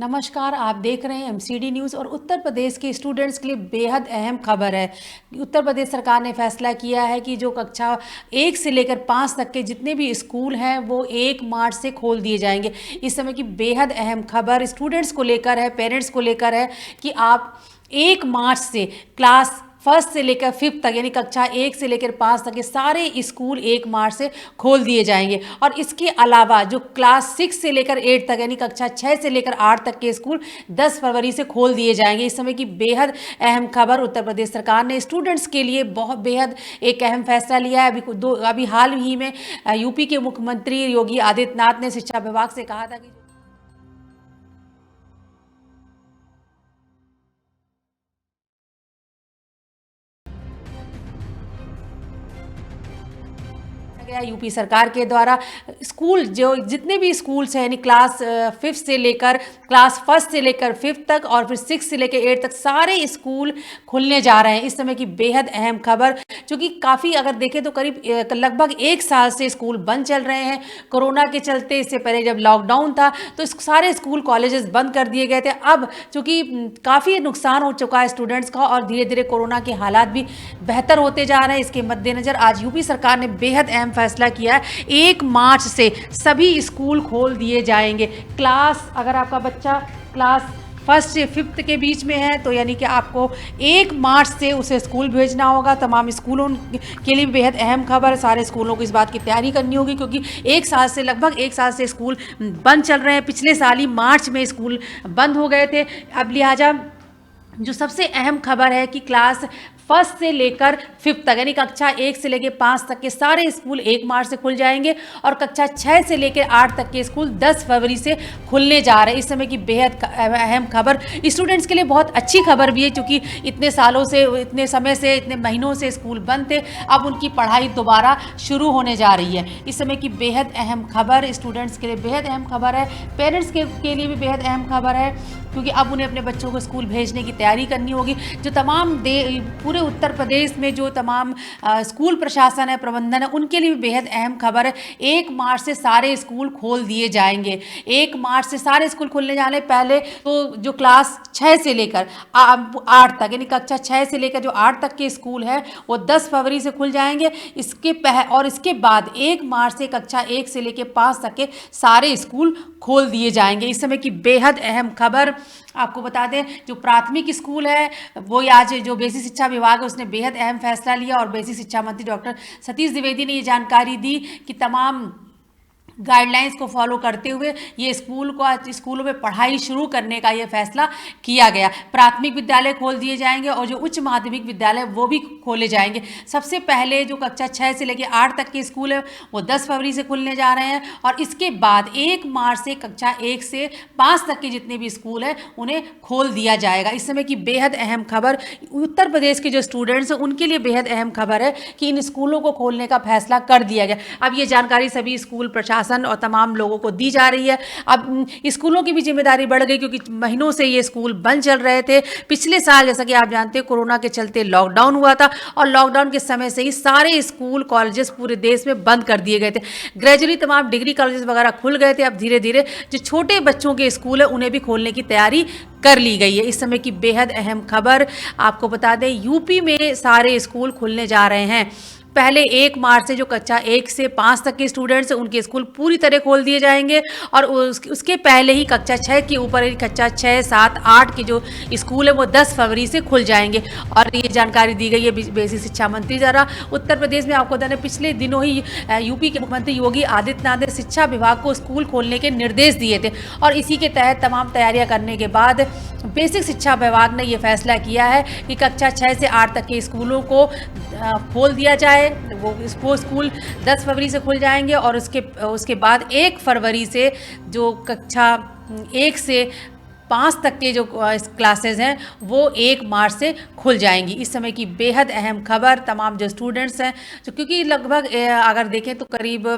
नमस्कार, आप देख रहे हैं एमसीडी न्यूज़। और उत्तर प्रदेश के स्टूडेंट्स के लिए बेहद अहम खबर है। उत्तर प्रदेश सरकार ने फैसला किया है कि जो कक्षा 1 से लेकर 5 तक के जितने भी स्कूल हैं वो 1 मार्च से खोल दिए जाएंगे। इस समय की बेहद अहम खबर स्टूडेंट्स को लेकर है, पेरेंट्स को लेकर है कि आप 1 मार्च से क्लास फर्स्ट से लेकर 5th तक यानी कक्षा 1 से लेकर 5 तक के सारे स्कूल 1 मार्च से खोल दिए जाएंगे। और इसके अलावा जो क्लास 6 से लेकर 8 तक यानी कक्षा 6 से लेकर 8 तक के स्कूल 10 फरवरी से खोल दिए जाएंगे। इस समय की बेहद अहम खबर उत्तर प्रदेश सरकार ने स्टूडेंट्स के लिए बहुत बेहद एक अहम फैसला लिया है। अभी हाल ही में यूपी के मुख्यमंत्री योगी आदित्यनाथ ने शिक्षा विभाग से कहा था कि गया यूपी सरकार के द्वारा स्कूल जो जितने भी स्कूल्स हैं यानी क्लास 5 से लेकर क्लास फर्स्ट से लेकर 5th तक और फिर 6 से लेकर 8 तक सारे स्कूल खुलने जा रहे हैं। इस समय की बेहद अहम खबर, क्योंकि काफ़ी अगर देखें तो करीब लगभग 1 साल से स्कूल बंद चल रहे हैं कोरोना के चलते। इससे पहले जब लॉकडाउन था तो सारे स्कूल कॉलेजेस बंद कर दिए गए थे। अब चूँकि काफ़ी नुकसान हो चुका है स्टूडेंट्स का और धीरे धीरे कोरोना के हालात भी बेहतर होते जा रहे हैं, इसके मद्देनज़र आज यूपी सरकार ने बेहद अहम फैसला किया है। 1 मार्च से सभी स्कूल खोल दिए जाएंगे। क्लास अगर आपका बच्चा क्लास फर्स्ट से 5th के बीच में है तो यानी कि आपको 1 मार्च से उसे स्कूल भेजना होगा। तमाम स्कूलों के लिए बेहद अहम खबर है। सारे स्कूलों को इस बात की तैयारी करनी होगी, क्योंकि लगभग 1 साल से स्कूल बंद चल रहे हैं। पिछले साल ही मार्च में स्कूल बंद हो गए थे। अब लिहाजा जो सबसे अहम खबर है कि क्लास फर्स्ट से लेकर 5th तक यानी कक्षा 1 से लेकर 5 तक के सारे स्कूल 1 मार्च से खुल जाएंगे और कक्षा 6 से लेकर 8 तक के स्कूल 10 फरवरी से खुलने जा रहे हैं। इस समय की बेहद अहम खबर स्टूडेंट्स के लिए बहुत अच्छी खबर भी है, क्योंकि इतने सालों से, इतने समय से, इतने महीनों से स्कूल बंद थे। अब उनकी पढ़ाई दोबारा शुरू होने जा रही है। इस समय की बेहद अहम खबर स्टूडेंट्स के लिए बेहद अहम खबर है। पेरेंट्स के लिए भी बेहद अहम खबर है, क्योंकि अब उन्हें अपने बच्चों को स्कूल भेजने की तैयारी करनी होगी। जो तमाम पूरे उत्तर प्रदेश में जो तमाम स्कूल प्रशासन है, प्रबंधन है, उनके लिए भी बेहद अहम खबर है। 1 मार्च से सारे स्कूल खोल दिए जाएंगे। 1 मार्च से सारे स्कूल खुलने जाने पहले तो जो क्लास 6 से लेकर 8 तक यानी कक्षा 6 से लेकर जो 8 तक के स्कूल है वो 10 फरवरी से खुल जाएंगे। इसके बाद 1 मार्च से कक्षा 1 से लेकर 5 तक के सारे स्कूल खोल दिए जाएंगे। इस समय की बेहद अहम खबर आपको बता दें, जो प्राथमिक स्कूल है वो आज जो बेसिक शिक्षा विभाग है उसने बेहद अहम फैसला लिया और बेसिक शिक्षा मंत्री डॉक्टर सतीश द्विवेदी ने ये जानकारी दी कि तमाम गाइडलाइंस को फॉलो करते हुए ये स्कूलों में पढ़ाई शुरू करने का ये फैसला किया गया। प्राथमिक विद्यालय खोल दिए जाएंगे और जो उच्च माध्यमिक विद्यालय वो भी खोले जाएंगे। सबसे पहले जो कक्षा 6 से लेकर 8 तक के स्कूल है वो 10 फरवरी से खुलने जा रहे हैं और इसके बाद 1 मार्च से कक्षा 1 से 5 तक के जितने भी स्कूल हैं उन्हें खोल दिया जाएगा। इस समय की बेहद अहम खबर उत्तर प्रदेश के जो स्टूडेंट्स हैं उनके लिए बेहद अहम खबर है कि इन स्कूलों को खोलने का फैसला कर दिया गया। अब ये जानकारी सभी स्कूल प्रशासन और तमाम लोगों को दी जा रही है। अब स्कूलों की भी जिम्मेदारी बढ़ गई, क्योंकि महीनों से ये स्कूल बंद चल रहे थे। पिछले साल जैसा कि आप जानते हैं कोरोना के चलते लॉकडाउन हुआ था और लॉकडाउन के समय से ही सारे स्कूल कॉलेजेस पूरे देश में बंद कर दिए गए थे। ग्रेजुअली तमाम डिग्री कॉलेजेस वगैरह खुल गए थे। अब धीरे धीरे जो छोटे बच्चों के स्कूल है उन्हें भी खोलने की तैयारी कर ली गई है। इस समय की बेहद अहम खबर आपको बता दें, यूपी में सारे स्कूल खुलने जा रहे हैं। पहले 1 मार्च से जो कक्षा 1 से 5 तक के स्टूडेंट्स हैं उनके स्कूल पूरी तरह खोल दिए जाएंगे और उसके पहले ही कक्षा 6 के ऊपर कक्षा 6, 7, 8 के जो स्कूल है वो 10 फरवरी से खुल जाएंगे। और ये जानकारी दी गई है बेसिक शिक्षा मंत्री द्वारा। उत्तर प्रदेश में आपको बता दें पिछले दिनों ही यूपी के मुख्यमंत्री योगी आदित्यनाथ ने शिक्षा विभाग को स्कूल खोलने के निर्देश दिए थे और इसी के तहत तमाम तैयारियां करने के बाद बेसिक शिक्षा विभाग ने यह फैसला किया है कि कक्षा 6 से 8 तक के स्कूलों को खोल दिया जाए। वो स्कूल 10 फरवरी से खुल जाएंगे और उसके बाद 1 फरवरी से जो कक्षा 1 से 5 तक के जो क्लासेस हैं वो 1 मार्च से खुल जाएंगी। इस समय की बेहद अहम खबर तमाम जो स्टूडेंट्स हैं, जो क्योंकि लगभग अगर देखें तो करीब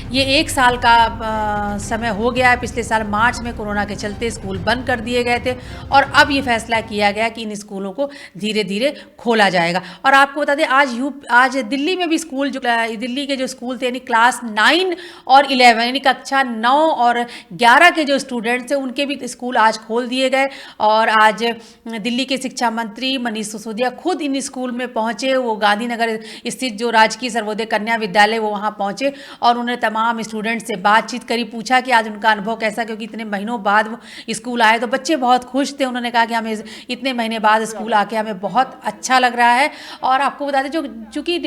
ये 1 साल का समय हो गया है। पिछले साल मार्च में कोरोना के चलते स्कूल बंद कर दिए गए थे और अब ये फैसला किया गया कि इन स्कूलों को धीरे धीरे खोला जाएगा। और आपको बता दें आज दिल्ली में भी स्कूल जो दिल्ली के जो स्कूल थे यानी क्लास 9 और 11 यानी कक्षा 9 और 11 के जो स्टूडेंट्स हैं उनके भी स्कूल आज खोल दिए गए। और आज दिल्ली के शिक्षा मंत्री मनीष सिसोदिया खुद इन स्कूल में पहुंचे। वो गांधीनगर स्थित जो राजकीय सर्वोदय कन्या विद्यालय वो वहां पहुंचे और उन्होंने तमाम स्टूडेंट से बातचीत करी, पूछा कि आज उनका अनुभव कैसा, क्योंकि इतने महीनों बाद वो स्कूल आए तो बच्चे बहुत खुश थे। उन्होंने कहा कि हमें इतने महीने बाद स्कूल आके हमें बहुत अच्छा लग रहा है। और आपको बता दें चूँकि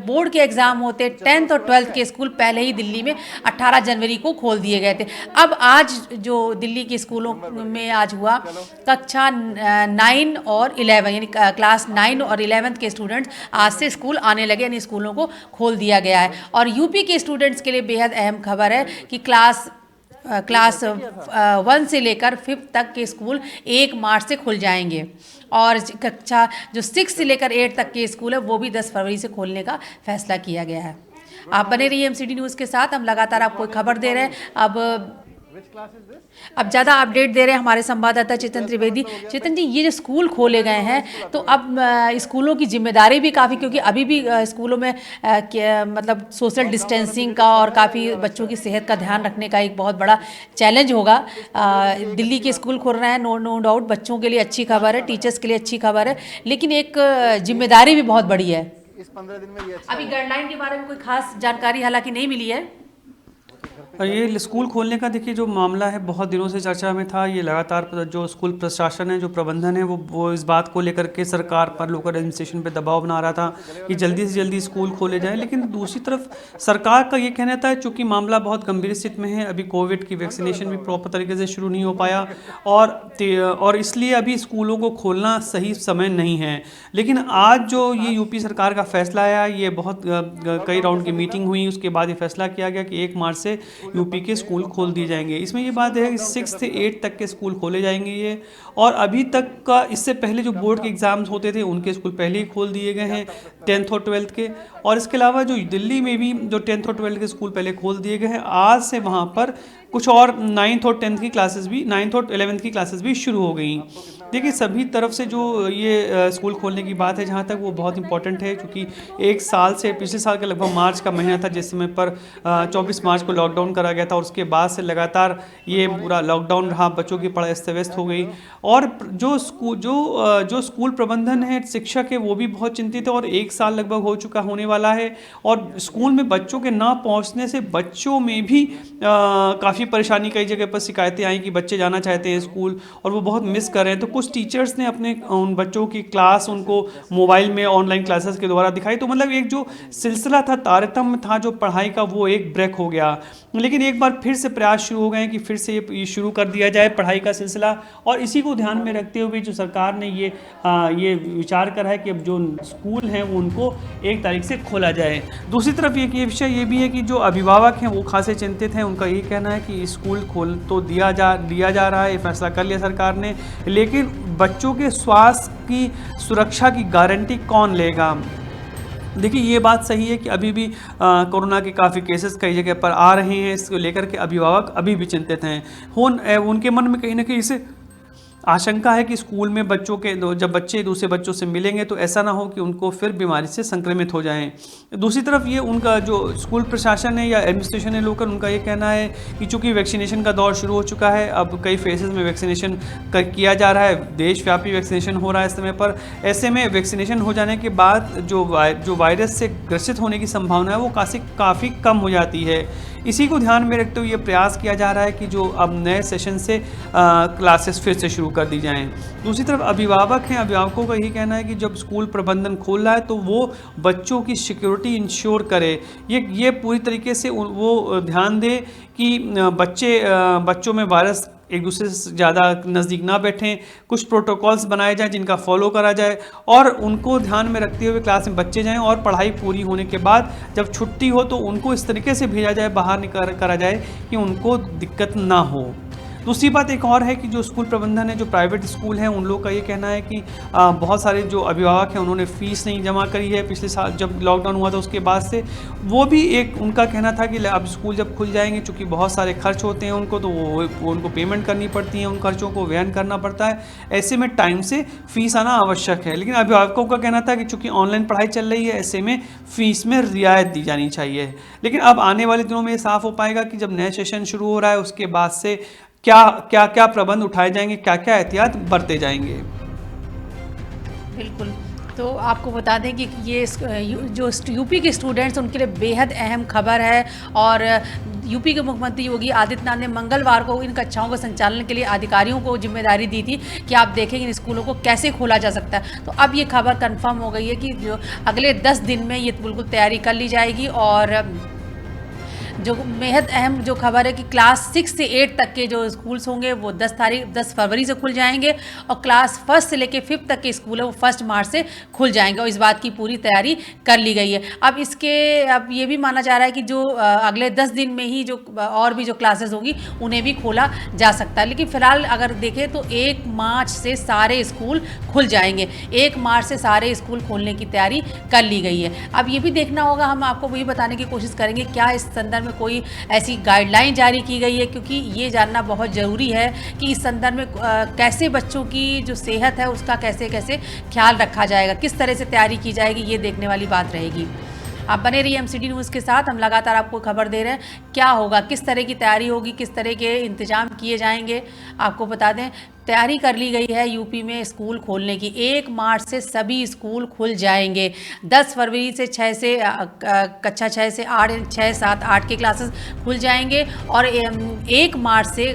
बोर्ड के एग्ज़ाम होते 10th और 12th के स्कूल पहले ही दिल्ली में 18 जनवरी को खोल दिए गए थे। अब आज जो दिल्ली के स्कूलों में आज हुआ कक्षा 9 और 11 यानी क्लास 9 और 11th के स्टूडेंट्स आज से स्कूल आने लगे, यानी स्कूलों को खोल दिया गया है। और यूपी के स्टूडेंट्स के लिए बेहद अहम खबर है कि क्लास 1 से लेकर 5th तक के स्कूल 1 मार्च से खुल जाएंगे और कक्षा जो 6 से लेकर 8 तक के स्कूल है वो भी 10 फरवरी से खोलने का फैसला किया गया है। आप बने रहिए एमसीडी न्यूज़ के साथ, हम लगातार आपको खबर दे रहे हैं। अब ज़्यादा अपडेट दे रहे हैं हमारे संवाददाता चेतन त्रिवेदी। चेतन जी, ये जो स्कूल खोले गए हैं तो अब स्कूलों की जिम्मेदारी भी काफ़ी, क्योंकि अभी भी स्कूलों में मतलब सोशल डिस्टेंसिंग का और काफ़ी बच्चों की सेहत का ध्यान रखने का एक बहुत बड़ा चैलेंज होगा। दिल्ली के स्कूल खोल रहे हैं, नो डाउट बच्चों के लिए अच्छी खबर है, टीचर्स के लिए अच्छी खबर है, लेकिन एक जिम्मेदारी भी बहुत बड़ी है। इस 15 दिन में ये अभी गाइडलाइन के बारे में कोई खास जानकारी हालांकि नहीं मिली है। ये स्कूल खोलने का देखिए जो मामला है बहुत दिनों से चर्चा में था। ये लगातार जो स्कूल प्रशासन है, जो प्रबंधन है, वो इस बात को लेकर के सरकार पर, लोकल एडमिनिस्ट्रेशन पे दबाव बना रहा था कि जल्दी से जल्दी स्कूल खोले जाए। लेकिन दूसरी तरफ सरकार का ये कहना था चूँकि मामला बहुत गंभीर स्थिति में है, अभी कोविड की वैक्सीनेशन भी प्रॉपर तरीके से शुरू नहीं हो पाया और इसलिए अभी स्कूलों को खोलना सही समय नहीं है। लेकिन आज जो ये यूपी सरकार का फैसला आया, ये बहुत कई राउंड की मीटिंग हुई, उसके बाद ये फैसला किया गया कि 1 मार्च से यूपी के स्कूल खोल दिए जाएंगे। इसमें ये बात है कि 6 से 8 तक के स्कूल खोले जाएंगे ये, और अभी तक का इससे पहले जो बोर्ड के एग्ज़ाम्स होते थे उनके स्कूल पहले ही खोल दिए गए हैं 10th और 12th के। और इसके अलावा जो दिल्ली में भी जो 10th और 12th के स्कूल पहले खोल दिए गए हैं, आज से वहाँ पर कुछ और 9th और 10th की क्लासेस भी 9th और 11th की क्लासेस भी शुरू हो गई। देखिए सभी तरफ से जो ये स्कूल खोलने की बात है जहाँ तक, वो बहुत इंपॉर्टेंट है, क्योंकि 1 साल से पिछले साल का लगभग मार्च का महीना था जिस समय पर 24 मार्च को लॉकडाउन करा गया था, और उसके बाद से लगातार ये पूरा लॉकडाउन रहा, बच्चों की पढ़ाई अस्त व्यस्त हो गई। और जो स्कूल प्रबंधन है, शिक्षक है, वो भी बहुत चिंतित है। और 1 साल लगभग हो चुका होने वाला है, और स्कूल में बच्चों के ना पहुँचने से बच्चों में भी काफ़ी परेशानी, कई जगह पर शिकायतें आई कि बच्चे जाना चाहते हैं स्कूल और वो बहुत मिस कर रहे हैं। तो कुछ टीचर्स ने अपने उन बच्चों की क्लास उनको मोबाइल में ऑनलाइन क्लासेस के द्वारा दिखाई, तो मतलब एक जो सिलसिला था, तारतम्य था जो पढ़ाई का, वो एक ब्रेक हो गया। लेकिन एक बार फिर से प्रयास शुरू हो गए कि फिर से ये शुरू कर दिया जाए पढ़ाई का सिलसिला, और इसी को ध्यान में रखते हुए जो सरकार ने ये विचार करा है कि अब जो स्कूल हैं वो उनको 1 तारीख से खोला जाए। दूसरी तरफ ये विषय ये भी है कि जो अभिभावक हैं वो खासे चिंतित हैं। उनका ये कहना है कि स्कूल खोल तो दिया जा रहा है, ये फैसला कर लिया सरकार ने, लेकिन बच्चों के स्वास्थ्य की सुरक्षा की गारंटी कौन लेगा। देखिए ये बात सही है कि अभी भी कोरोना के काफ़ी केसेस कई जगह पर आ रहे हैं, इसको लेकर के अभिभावक अभी भी चिंतित हैं। उनके मन में कहीं ना कहीं इसे आशंका है कि स्कूल में बच्चों के जब बच्चे दूसरे बच्चों से मिलेंगे तो ऐसा ना हो कि उनको फिर बीमारी से संक्रमित हो जाएं। दूसरी तरफ ये उनका जो स्कूल प्रशासन है या एडमिनिस्ट्रेशन है लोकल, उनका ये कहना है कि चूँकि वैक्सीनेशन का दौर शुरू हो चुका है, अब कई फेजेस में वैक्सीनेशन किया जा रहा है, देशव्यापी वैक्सीनेशन हो रहा है इस समय पर। ऐसे में वैक्सीनेशन हो जाने के बाद जो वायरस से ग्रसित होने की संभावना है वो काफ़ी कम हो जाती है। इसी को ध्यान में रखते हुए ये प्रयास किया जा रहा है कि जो अब नए सेशन से क्लासेस फिर से शुरू कर दी जाएं। दूसरी तरफ अभिभावक हैं, अभिभावकों का यही कहना है कि जब स्कूल प्रबंधन खोल रहा है तो वो बच्चों की सिक्योरिटी इंश्योर करे, ये पूरी तरीके से वो ध्यान दे कि बच्चों में वायरस एक दूसरे से ज़्यादा नज़दीक ना बैठें, कुछ प्रोटोकॉल्स बनाए जाएं जिनका फॉलो करा जाए, और उनको ध्यान में रखते हुए क्लास में बच्चे जाएं, और पढ़ाई पूरी होने के बाद जब छुट्टी हो तो उनको इस तरीके से भेजा जाए, बाहर निकल करा जाए कि उनको दिक्कत ना हो। दूसरी बात एक और है कि जो स्कूल प्रबंधन है, जो प्राइवेट स्कूल हैं, उन लोगों का ये कहना है कि बहुत सारे जो अभिभावक हैं उन्होंने फ़ीस नहीं जमा करी है पिछले साल जब लॉकडाउन हुआ था उसके बाद से। वो भी एक उनका कहना था कि अब स्कूल जब खुल जाएंगे, चूँकि बहुत सारे खर्च होते हैं उनको, तो वो उनको पेमेंट करनी पड़ती है, उन खर्चों को वहन करना पड़ता है। ऐसे में टाइम से फ़ीस आना आवश्यक है। लेकिन अभिभावकों का कहना था कि चूँकि ऑनलाइन पढ़ाई चल रही है, ऐसे में फ़ीस में रियायत दी जानी चाहिए। लेकिन अब आने वाले दिनों में ये साफ़ हो पाएगा कि जब नया सेशन शुरू हो रहा है उसके बाद से क्या क्या क्या प्रबंध उठाए जाएंगे, क्या क्या एहतियात बरते जाएंगे। बिल्कुल। तो आपको बता दें कि ये जो यूपी के स्टूडेंट्स उनके लिए बेहद अहम खबर है। और यूपी के मुख्यमंत्री योगी आदित्यनाथ ने मंगलवार को इन कक्षाओं के संचालन के लिए अधिकारियों को जिम्मेदारी दी थी कि आप देखें इन स्कूलों को कैसे खोला जा सकता है। तो अब ये खबर कंफर्म हो गई है कि जो अगले 10 दिन में ये बिल्कुल तैयारी कर ली जाएगी। और जो बेहद अहम जो खबर है कि क्लास 6 से 8 तक के जो स्कूल्स होंगे वो 10 फरवरी से खुल जाएंगे, और क्लास 1 से लेकर 5 तक के स्कूल है वो 1 मार्च से खुल जाएंगे। और इस बात की पूरी तैयारी कर ली गई है। अब ये भी माना जा रहा है कि जो अगले 10 दिन में ही जो और भी जो क्लासेस होंगी उन्हें भी खोला जा सकता है। लेकिन फिलहाल अगर देखें तो 1 मार्च से सारे स्कूल खुल जाएंगे। 1 मार्च से सारे स्कूल खोलने की तैयारी कर ली गई है। अब ये भी देखना होगा, हम आपको वही बताने की कोशिश करेंगे क्या इस संदर्भ कोई ऐसी गाइडलाइन जारी की गई है, क्योंकि ये जानना बहुत ज़रूरी है कि इस संदर्भ में कैसे बच्चों की जो सेहत है उसका कैसे कैसे ख्याल रखा जाएगा, किस तरह से तैयारी की जाएगी, ये देखने वाली बात रहेगी। आप बने रहिए एमसीडी न्यूज़ के साथ। हम लगातार आपको खबर दे रहे हैं क्या होगा, किस तरह की तैयारी होगी, किस तरह के इंतजाम किए जाएंगे। आपको बता दें तैयारी कर ली गई है यूपी में स्कूल खोलने की। 1 मार्च से सभी स्कूल खुल जाएंगे। 10 फरवरी से कक्षा 6 से 8, 6, 7, 8 के क्लासेस खुल जाएंगे। और 1 मार्च से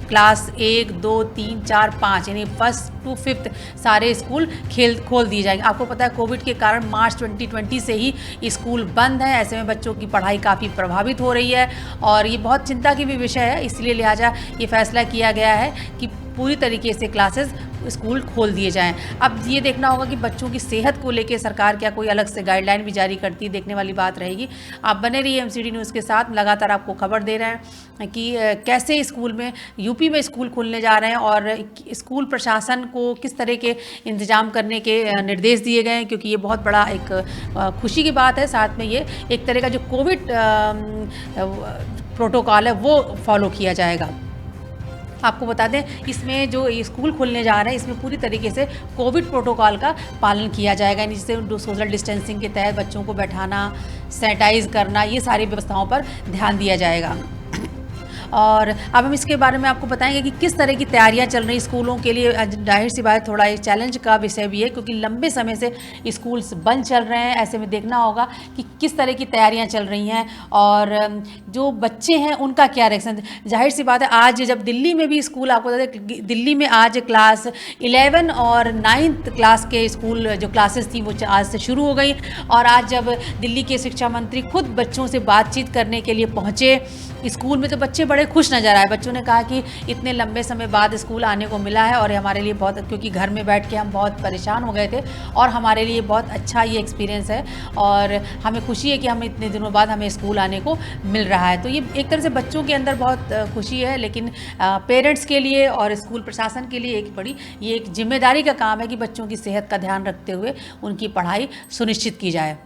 क्लास 1, 2, 3, 4, 5 यानी 1st to 5th सारे स्कूल खोल दिए जाएंगे। आपको पता है कोविड के कारण मार्च 2020 से ही स्कूल बंद है। ऐसे में बच्चों की पढ़ाई काफ़ी प्रभावित हो रही है और ये बहुत चिंता की भी विषय है। इसलिए लिहाजा ये फैसला किया गया है कि पूरी तरीके से क्लासेस स्कूल खोल दिए जाएं। अब ये देखना होगा कि बच्चों की सेहत को लेकर सरकार क्या कोई अलग से गाइडलाइन भी जारी करती है, देखने वाली बात रहेगी। आप बने रहिए एमसीडी न्यूज़ के साथ। लगातार आपको खबर दे रहे हैं कि कैसे स्कूल में यूपी में स्कूल खुलने जा रहे हैं और स्कूल प्रशासन को किस तरह के इंतजाम करने के निर्देश दिए गए हैं, क्योंकि ये बहुत बड़ा एक खुशी की बात है। साथ में ये एक तरह का जो कोविड प्रोटोकॉल है वो फॉलो किया जाएगा। आपको बता दें इसमें जो स्कूल खुलने जा रहे हैं इसमें पूरी तरीके से कोविड प्रोटोकॉल का पालन किया जाएगा, यानी जिससे सोशल डिस्टेंसिंग के तहत बच्चों को बैठाना, सैनिटाइज करना, ये सारी व्यवस्थाओं पर ध्यान दिया जाएगा। और अब हम इसके बारे में आपको बताएंगे कि किस तरह की तैयारियां चल रही स्कूलों के लिए। जाहिर सी बात थोड़ा एक चैलेंज का विषय भी है, क्योंकि लंबे समय से स्कूल्स बंद चल रहे हैं। ऐसे में देखना होगा कि किस तरह की तैयारियां चल रही हैं और जो बच्चे हैं उनका क्या रिएक्शन। जाहिर सी बात है आज जब दिल्ली में भी स्कूल, आपको बता दें दिल्ली में आज क्लास 11 और 9th क्लास के स्कूल जो क्लासेस थी वो आज से शुरू हो गई। और आज जब दिल्ली के शिक्षा मंत्री खुद बच्चों से बातचीत करने के लिए पहुँचे स्कूल में, तो बच्चे बड़े खुश नज़र आए। बच्चों ने कहा कि इतने लंबे समय बाद स्कूल आने को मिला है और हमारे लिए बहुत, क्योंकि घर में बैठ के हम बहुत परेशान हो गए थे और हमारे लिए बहुत अच्छा ये एक्सपीरियंस है और हमें खुशी है कि हमें इतने दिनों बाद हमें स्कूल आने को मिल रहा है। तो ये एक तरह से बच्चों के अंदर बहुत खुशी है, लेकिन पेरेंट्स के लिए और स्कूल प्रशासन के लिए ये एक जिम्मेदारी का काम है कि बच्चों की सेहत का ध्यान रखते हुए उनकी पढ़ाई सुनिश्चित की जाए।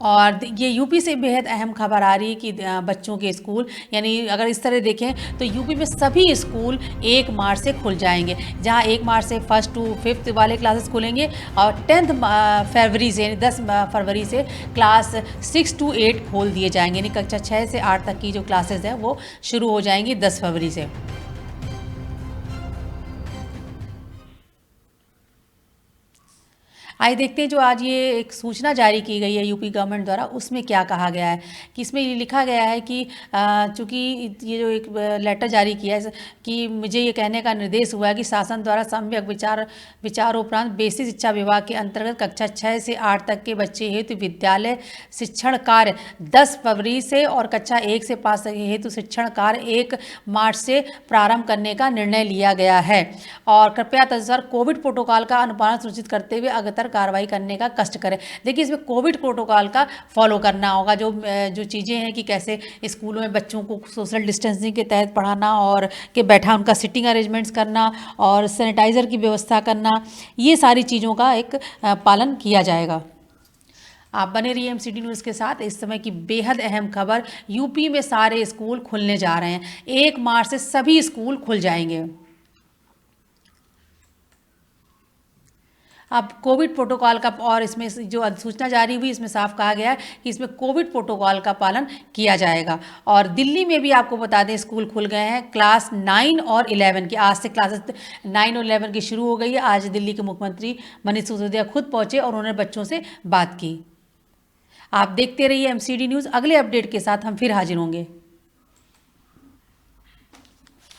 और ये यूपी से बेहद अहम खबर आ रही है कि बच्चों के स्कूल, यानी अगर इस तरह देखें तो यूपी में सभी स्कूल 1 मार्च से खुल जाएंगे। जहां 1 मार्च से 1st to 5th वाले क्लासेस खुलेंगे और 10th फरवरी से यानी 10 फरवरी से क्लास 6 to 8 खोल दिए जाएंगे, यानी कक्षा 6 से 8 तक की जो क्लासेस हैं वो शुरू हो जाएंगी 10 फरवरी से। आइए देखते हैं जो आज ये एक सूचना जारी की गई है यूपी गवर्नमेंट द्वारा, उसमें क्या कहा गया है। कि इसमें ये लिखा गया है कि चूँकि ये जो एक लेटर जारी किया है कि मुझे ये कहने का निर्देश हुआ है कि शासन द्वारा सम्यक विचारोपरांत बेसिक शिक्षा विभाग के अंतर्गत कक्षा 6 से 8 तक के बच्चे हेतु विद्यालय शिक्षण कार्य 10 फरवरी से और कक्षा 1 से 5 तक हेतु शिक्षण कार्य 1 मार्च से प्रारंभ करने का निर्णय लिया गया है। और कृपया तदनुसार कोविड प्रोटोकॉल का अनुपालन सुनिश्चित करते हुए अगतर कार्रवाई करने का कष्ट करें। देखिए, इसमें कोविड प्रोटोकॉल का फॉलो करना होगा, जो चीज़ें हैं कि कैसे स्कूलों में बच्चों को सोशल डिस्टेंसिंग के तहत पढ़ाना और के बैठा उनका सिटिंग अरेंजमेंट्स करना और सैनिटाइज़र की व्यवस्था करना, ये सारी चीज़ों का एक पालन किया जाएगा। आप बने रहिए एमसीडी न्यूज़ के साथ। इस समय की बेहद अहम खबर, यूपी में सारे स्कूल खुलने जा रहे हैं। 1 मार्च से सभी स्कूल खुल जाएंगे। अब कोविड प्रोटोकॉल का, और इसमें जो अधिसूचना जारी हुई इसमें साफ कहा गया है कि इसमें कोविड प्रोटोकॉल का पालन किया जाएगा। और दिल्ली में भी आपको बता दें स्कूल खुल गए हैं। क्लास 9 और 11 की आज से क्लासेस 9 और 11 की शुरू हो गई है। आज दिल्ली के मुख्यमंत्री मनीष सिसोदिया खुद पहुंचे और उन्होंने बच्चों से बात की। आप देखते रहिए एमसीडी न्यूज़। अगले अपडेट के साथ हम फिर हाजिर होंगे।